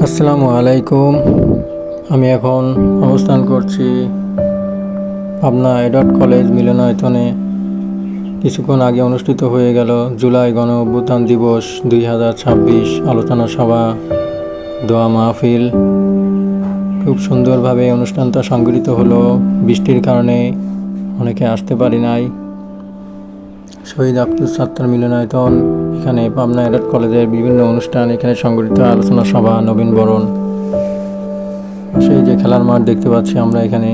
আসসালামু আলাইকুম। আমি এখন অবস্থান করছি পাবনা এডট কলেজ মিলনায়তনে। কিছুক্ষণ আগে অনুষ্ঠিত হয়ে গেল জুলাই গণ অভ্যুত্থান দিবস 2026 আলোচনা সভা, দোয়া মাহফিল। খুব সুন্দরভাবে অনুষ্ঠানটা সংগঠিত হলো। বৃষ্টির কারণে অনেকে আসতে পারি নাই। শহীদ আব্দুল সাত্তার মিলনায়তন, এখানে পাবনা এডট কলেজের বিভিন্ন অনুষ্ঠান, এখানে সংগঠিত আলোচনা সভা, নবীনবরণ। সেই যে খেলার মাঠ দেখতে পাচ্ছি, আমরা এখানে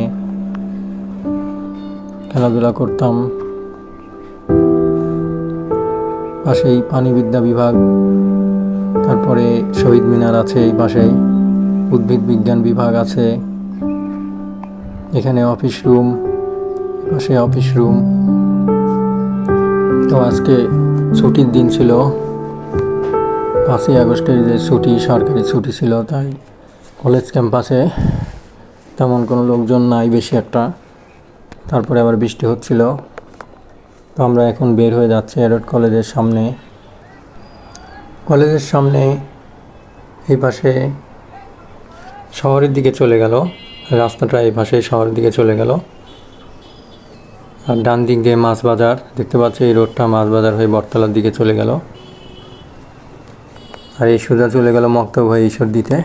খেলাধুলা করতাম। পাশেই প্রাণীবিদ্যা বিভাগ, তারপরে শহীদ মিনার আছে, এই পাশেই উদ্ভিদ বিজ্ঞান বিভাগ আছে। এখানে অফিস রুম, পাশে অফিস রুম। তো আজকে ছুটির দিন ছিল, 5ই আগস্টের যে ছুটি, সরকারি ছুটি ছিল, তাই কলেজ ক্যাম্পাসে তেমন কোনো লোকজন নাই বেশি একটা। তারপরে আবার বৃষ্টি হচ্ছিল। তো আমরা এখন বের হয়ে যাচ্ছি এডট কলেজের সামনে। কলেজের সামনে এই পাশে শহরের দিকে চলে গেল, রাস্তাটা এই পাশে শহরের দিকে চলে গেল। আর ডান দিক দিয়ে মাছ বাজার দেখতে পাচ্ছি, এই রোডটা মাছ বাজার হয়ে বটতলার দিকে চলে গেল। আর এই সোজা চলে গেল মক্তব হয়ে ঈশ্বরদীতে।